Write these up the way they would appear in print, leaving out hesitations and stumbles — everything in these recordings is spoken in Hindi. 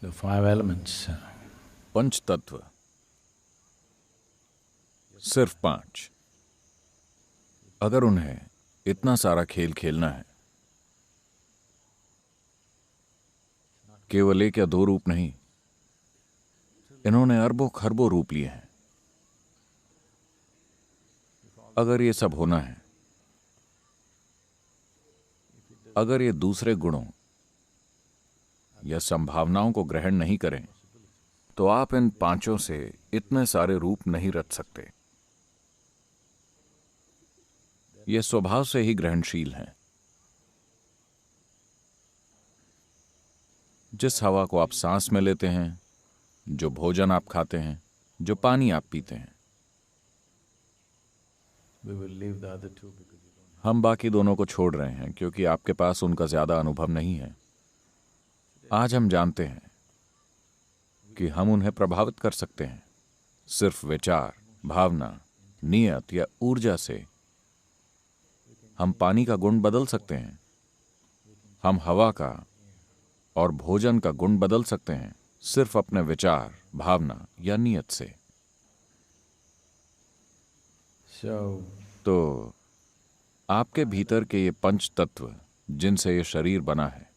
The five elements. पंच तत्व, सिर्फ पांच। अगर उन्हें इतना सारा खेल खेलना है, केवल एक या दो रूप नहीं, इन्होंने अरबों खरबों रूप लिए हैं। अगर ये सब होना है, अगर ये दूसरे गुणों या संभावनाओं को ग्रहण नहीं करें, तो आप इन पांचों से इतने सारे रूप नहीं रच सकते। ये स्वभाव से ही ग्रहणशील हैं। जिस हवा को आप सांस में लेते हैं, जो भोजन आप खाते हैं, जो पानी आप पीते हैं, We will leave the other two because you don't. हम बाकी दोनों को छोड़ रहे हैं क्योंकि आपके पास उनका ज्यादा अनुभव नहीं है। आज हम जानते हैं कि हम उन्हें प्रभावित कर सकते हैं, सिर्फ विचार, भावना, नियत या ऊर्जा से। हम पानी का गुण बदल सकते हैं, हम हवा का और भोजन का गुण बदल सकते हैं, सिर्फ अपने विचार, भावना या नियत से। So, तो आपके भीतर के ये पंच तत्व जिनसे ये शरीर बना है,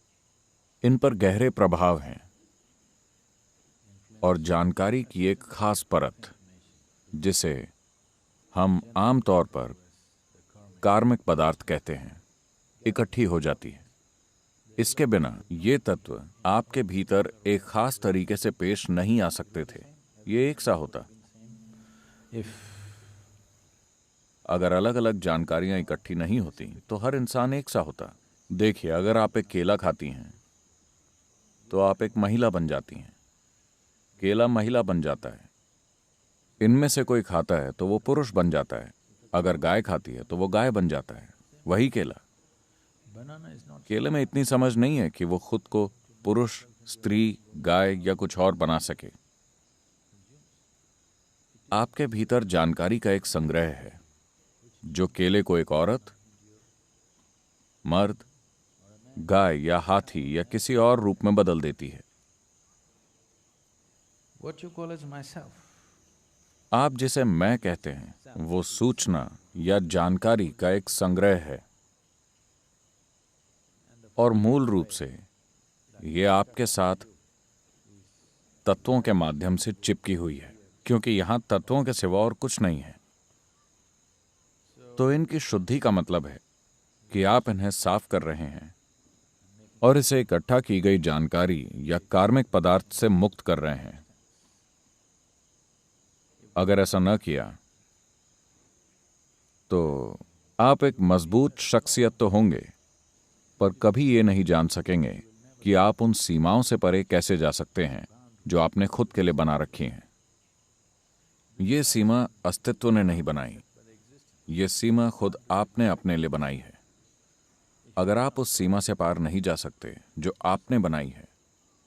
इन पर गहरे प्रभाव हैं और जानकारी की एक खास परत, जिसे हम आमतौर पर कार्मिक पदार्थ कहते हैं, इकट्ठी हो जाती है। इसके बिना ये तत्व आपके भीतर एक खास तरीके से पेश नहीं आ सकते थे। ये एक सा होता। if अगर अलग अलग जानकारियां इकट्ठी नहीं होती तो हर इंसान एक सा होता। देखिए, अगर आप एक केला खाती हैं तो आप एक महिला बन जाती हैं, केला महिला बन जाता है। इनमें से कोई खाता है तो वो पुरुष बन जाता है। अगर गाय खाती है तो वो गाय बन जाता है। वही केला। banana is not. केले में इतनी समझ नहीं है कि वो खुद को पुरुष, स्त्री, गाय या कुछ और बना सके। आपके भीतर जानकारी का एक संग्रह है जो केले को एक औरत, मर्द, गाय या हाथी या किसी और रूप में बदल देती है। What you call as myself. आप जिसे मैं कहते हैं, वो सूचना या जानकारी का एक संग्रह है और मूल रूप से ये आपके साथ तत्वों के माध्यम से चिपकी हुई है, क्योंकि यहां तत्वों के सिवा और कुछ नहीं है। तो इनकी शुद्धि का मतलब है कि आप इन्हें साफ कर रहे हैं और इसे इकट्ठा की गई जानकारी या कार्मिक पदार्थ से मुक्त कर रहे हैं। अगर ऐसा न किया तो आप एक मजबूत शख्सियत तो होंगे, पर कभी ये नहीं जान सकेंगे कि आप उन सीमाओं से परे कैसे जा सकते हैं जो आपने खुद के लिए बना रखी हैं। ये सीमा अस्तित्व ने नहीं बनाई, ये सीमा खुद आपने अपने लिए बनाई है। अगर आप उस सीमा से पार नहीं जा सकते जो आपने बनाई है,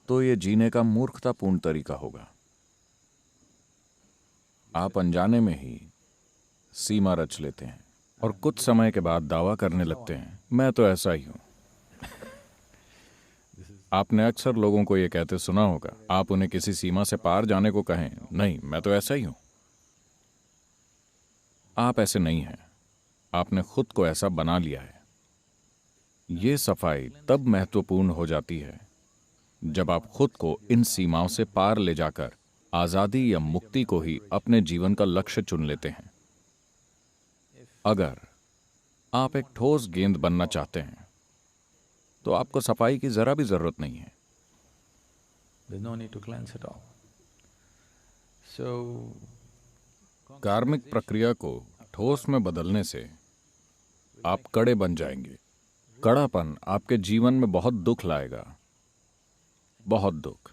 तो ये जीने का मूर्खतापूर्ण तरीका होगा। आप अनजाने में ही सीमा रच लेते हैं और कुछ समय के बाद दावा करने लगते हैं, मैं तो ऐसा ही हूं। आपने अक्सर लोगों को यह कहते सुना होगा। आप उन्हें किसी सीमा से पार जाने को कहें, नहीं, मैं तो ऐसा ही हूं। आप ऐसे नहीं हैं, आपने खुद को ऐसा बना लिया है। यह सफाई तब महत्वपूर्ण हो जाती है जब आप खुद को इन सीमाओं से पार ले जाकर आजादी या मुक्ति को ही अपने जीवन का लक्ष्य चुन लेते हैं। अगर आप एक ठोस गेंद बनना चाहते हैं तो आपको सफाई की जरा भी जरूरत नहीं है। There's no need to cleanse at all. So, कार्मिक प्रक्रिया को ठोस में बदलने से आप कड़े बन जाएंगे। कड़ापन आपके जीवन में बहुत दुख लाएगा, बहुत दुख।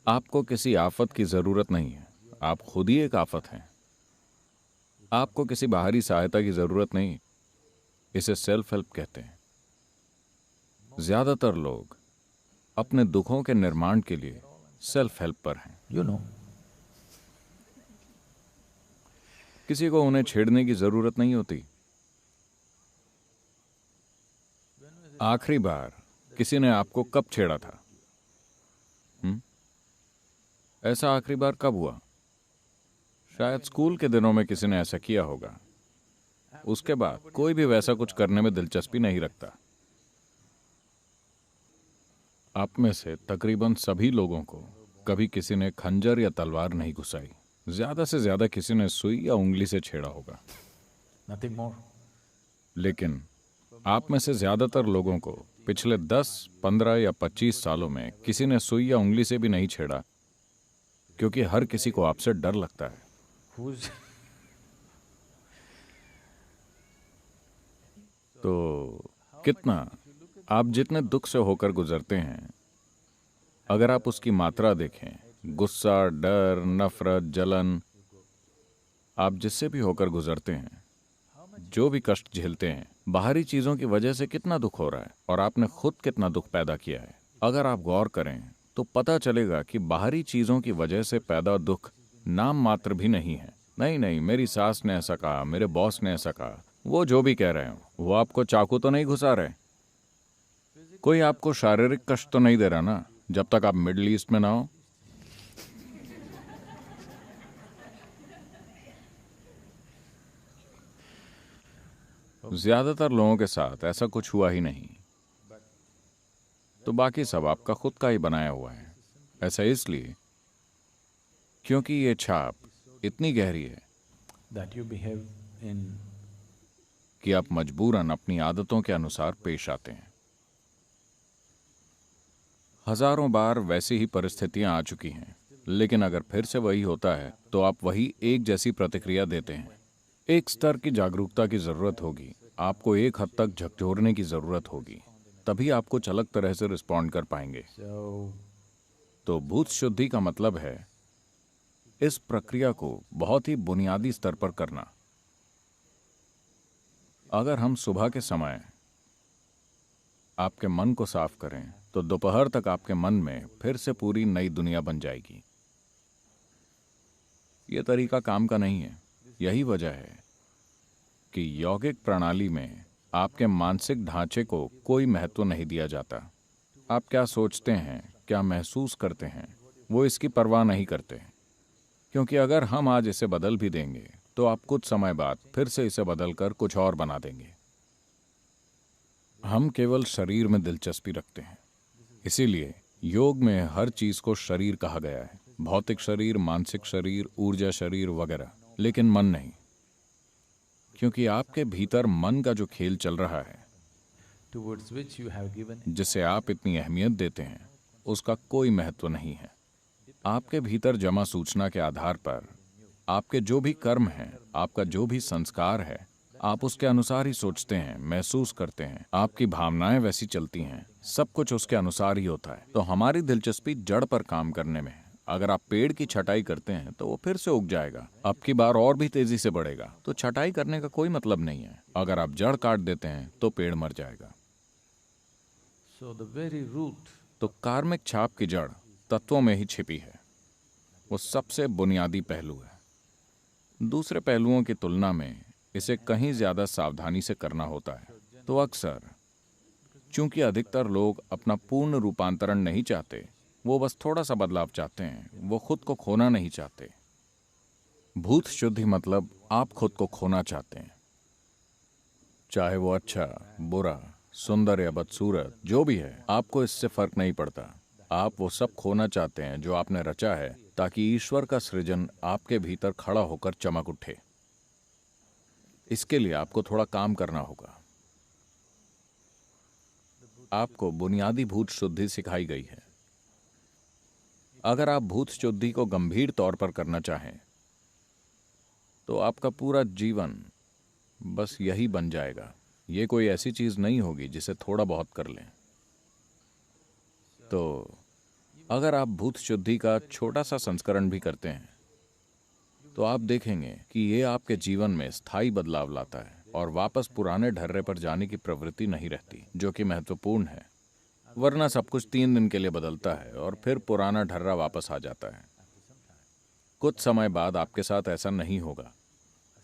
आपको किसी आफत की जरूरत नहीं है, आप खुद ही एक आफत हैं। आपको किसी बाहरी सहायता की जरूरत नहीं, इसे सेल्फ हेल्प कहते हैं। ज्यादातर लोग अपने दुखों के निर्माण के लिए सेल्फ हेल्प पर हैं। you know, किसी को उन्हें छेड़ने की जरूरत नहीं होती। आखिरी बार किसी ने आपको कब छेड़ा था? ऐसा आखिरी बार कब हुआ? शायद स्कूल के दिनों में किसी ने ऐसा किया होगा। उसके बाद कोई भी वैसा कुछ करने में दिलचस्पी नहीं रखता। आप में से तकरीबन सभी लोगों को कभी किसी ने खंजर या तलवार नहीं घुसाई। ज्यादा से ज्यादा किसी ने सुई या उंगली से छेड़ा होगा। Nothing more. लेकिन आप में से ज्यादातर लोगों को पिछले 10, 15 या 25 सालों में किसी ने सुई या उंगली से भी नहीं छेड़ा, क्योंकि हर किसी को आपसे डर लगता है। Who's तो कितना आप जितने दुख से होकर गुजरते हैं, अगर आप उसकी मात्रा देखें, गुस्सा, डर, नफरत, जलन, आप जिससे भी होकर गुजरते हैं, जो भी कष्ट झेलते हैं, बाहरी चीजों की वजह से कितना दुख हो रहा है और आपने खुद कितना दुख पैदा किया है। अगर आप गौर करें तो पता चलेगा कि बाहरी चीजों की वजह से पैदा दुख नाम मात्र भी नहीं है। नहीं, मेरी सास ने ऐसा कहा, मेरे बॉस ने ऐसा कहा, वो जो भी कह रहे हो, वो आपको चाकू तो नहीं घुसा रहे, कोई आपको शारीरिक कष्ट तो नहीं दे रहा ना, जब तक आप मिडिल ईस्ट में ना हो। ज्यादातर लोगों के साथ ऐसा कुछ हुआ ही नहीं, तो बाकी सब आपका खुद का ही बनाया हुआ है। ऐसा इसलिए क्योंकि ये छाप इतनी गहरी है that you behave in कि आप मजबूरन अपनी आदतों के अनुसार पेश आते हैं। हजारों बार वैसी ही परिस्थितियां आ चुकी हैं, लेकिन अगर फिर से वही होता है तो आप वही एक जैसी प्रतिक्रिया देते हैं। एक स्तर की जागरूकता की जरूरत होगी, आपको एक हद तक झकझोरने की जरूरत होगी, तभी आप कुछ अलग तरह से रिस्पॉन्ड कर पाएंगे। so तो भूत शुद्धि का मतलब है इस प्रक्रिया को बहुत ही बुनियादी स्तर पर करना। अगर हम सुबह के समय आपके मन को साफ करें तो दोपहर तक आपके मन में फिर से पूरी नई दुनिया बन जाएगी। यह तरीका काम का नहीं है। यही वजह है कि यौगिक प्रणाली में आपके मानसिक ढांचे को कोई महत्व नहीं दिया जाता। आप क्या सोचते हैं, क्या महसूस करते हैं, वो इसकी परवाह नहीं करते, क्योंकि अगर हम आज इसे बदल भी देंगे तो आप कुछ समय बाद फिर से इसे बदलकर कुछ और बना देंगे। हम केवल शरीर में दिलचस्पी रखते हैं, इसीलिए योग में हर चीज को शरीर कहा गया है। भौतिक शरीर, मानसिक शरीर, ऊर्जा शरीर वगैरह, लेकिन मन नहीं, क्योंकि आपके भीतर मन का जो खेल चल रहा है, towards which you have given जिसे आप इतनी अहमियत देते हैं, उसका कोई महत्व नहीं है। आपके भीतर जमा सूचना के आधार पर आपके जो भी कर्म हैं, आपका जो भी संस्कार है, आप उसके अनुसार ही सोचते हैं, महसूस करते हैं, आपकी भावनाएं वैसी चलती हैं, सब कुछ उसके अनुसार ही होता है। तो हमारी दिलचस्पी जड़ पर काम करने में है। अगर आप पेड़ की छटाई करते हैं तो वो फिर से उग जाएगा, अब की बार और भी तेजी से बढ़ेगा। तो छटाई करने का कोई मतलब नहीं है। अगर आप जड़ काट देते हैं तो पेड़ मर जाएगा। so the very root तो कार्मिक छाप की जड़ तत्वों में ही छिपी है। वो सबसे बुनियादी पहलू है। दूसरे पहलुओं की तुलना में इसे कहीं ज्यादा सावधानी से करना होता है। तो अक्सर चूंकि अधिकतर लोग अपना पूर्ण रूपांतरण नहीं चाहते, वो बस थोड़ा सा बदलाव चाहते हैं, वो खुद को खोना नहीं चाहते। भूत शुद्धि मतलब आप खुद को खोना चाहते हैं, चाहे वो अच्छा, बुरा, सुंदर या बदसूरत जो भी है, आपको इससे फर्क नहीं पड़ता। आप वो सब खोना चाहते हैं जो आपने रचा है, ताकि ईश्वर का सृजन आपके भीतर खड़ा होकर चमक उठे। इसके लिए आपको थोड़ा काम करना होगा। आपको बुनियादी भूत शुद्धि सिखाई गई है। अगर आप भूत शुद्धि को गंभीर तौर पर करना चाहें तो आपका पूरा जीवन बस यही बन जाएगा। ये कोई ऐसी चीज नहीं होगी जिसे थोड़ा बहुत कर लें। तो अगर आप भूत शुद्धि का छोटा सा संस्करण भी करते हैं तो आप देखेंगे कि ये आपके जीवन में स्थायी बदलाव लाता है और वापस पुराने ढर्रे पर जाने की प्रवृत्ति नहीं रहती, जो कि महत्वपूर्ण है। वरना सब कुछ 3 दिन के लिए बदलता है और फिर पुराना ढर्रा वापस आ जाता है। कुछ समय बाद आपके साथ ऐसा नहीं होगा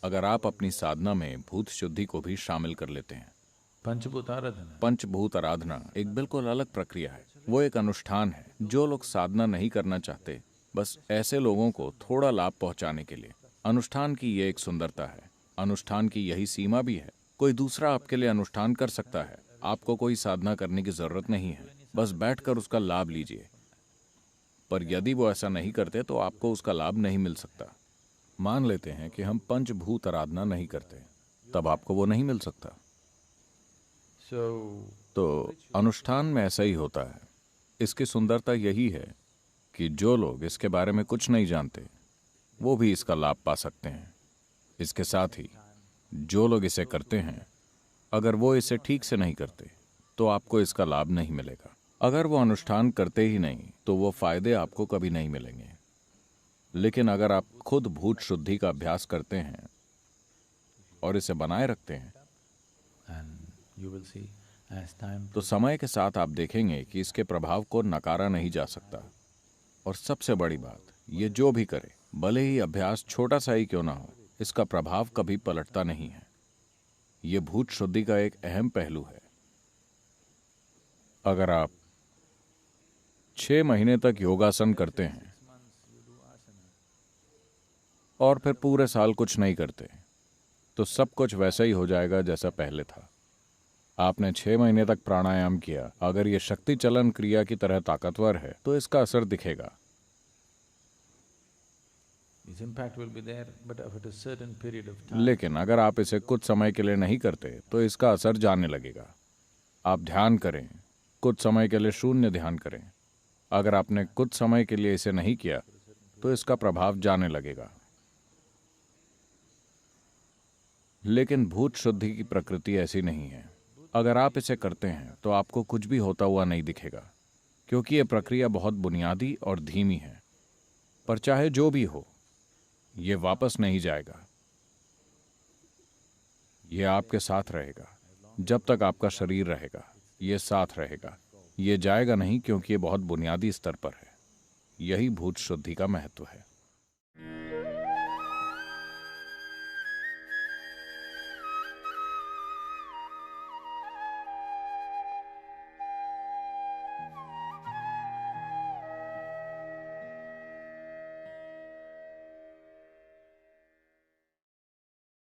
अगर आप अपनी साधना में भूत शुद्धि को भी शामिल कर लेते हैं। पंचभूत आराधना पंचभूत आराधना एक बिल्कुल अलग प्रक्रिया है। वो एक अनुष्ठान है। जो लोग साधना नहीं करना चाहते बस ऐसे लोगों को थोड़ा लाभ पहुंचाने के लिए। अनुष्ठान की ये एक सुंदरता है। अनुष्ठान की यही सीमा भी है। कोई दूसरा आपके लिए अनुष्ठान कर सकता है। आपको कोई साधना करने की जरूरत नहीं है, बस बैठकर उसका लाभ लीजिए। पर यदि वो ऐसा नहीं करते तो आपको उसका लाभ नहीं मिल सकता। मान लेते हैं कि हम पंचभूत आराधना नहीं करते, तब आपको वो नहीं मिल सकता। तो अनुष्ठान में ऐसा ही होता है। इसकी सुंदरता यही है कि जो लोग इसके बारे में कुछ नहीं जानते वो भी इसका लाभ पा सकते हैं। इसके साथ ही जो लोग इसे करते हैं, अगर वो इसे ठीक से नहीं करते तो आपको इसका लाभ नहीं मिलेगा। अगर वो अनुष्ठान करते ही नहीं तो वो फायदे आपको कभी नहीं मिलेंगे। लेकिन अगर आप खुद भूत शुद्धि का अभ्यास करते हैं और इसे बनाए रखते हैं, तो समय के साथ आप देखेंगे कि इसके प्रभाव को नकारा नहीं जा सकता। और सबसे बड़ी बात, ये जो भी करे, भले ही अभ्यास छोटा सा ही क्यों ना हो, इसका प्रभाव कभी पलटता नहीं है। ये भूत शुद्धि का एक अहम पहलू है। अगर आप 6 महीने तक योगासन करते हैं और फिर पूरे साल कुछ नहीं करते, तो सब कुछ वैसा ही हो जाएगा जैसा पहले था। आपने 6 महीने तक प्राणायाम किया, अगर ये शक्ति चलन क्रिया की तरह ताकतवर है तो इसका असर दिखेगा। लेकिन अगर आप इसे कुछ समय के लिए नहीं करते तो इसका असर जाने लगेगा। आप ध्यान करें, कुछ समय के लिए शून्य ध्यान करें। अगर आपने कुछ समय के लिए इसे नहीं किया तो इसका प्रभाव जाने लगेगा। लेकिन भूत शुद्धि की प्रकृति ऐसी नहीं है। अगर आप इसे करते हैं तो आपको कुछ भी होता हुआ नहीं दिखेगा, क्योंकि यह प्रक्रिया बहुत बुनियादी और धीमी है। पर चाहे जो भी हो, यह वापस नहीं जाएगा। यह आपके साथ रहेगा जब तक आपका शरीर रहेगा। यह साथ रहेगा, यह जाएगा नहीं, क्योंकि यह बहुत बुनियादी स्तर पर है। यही भूत शुद्धि का महत्व है।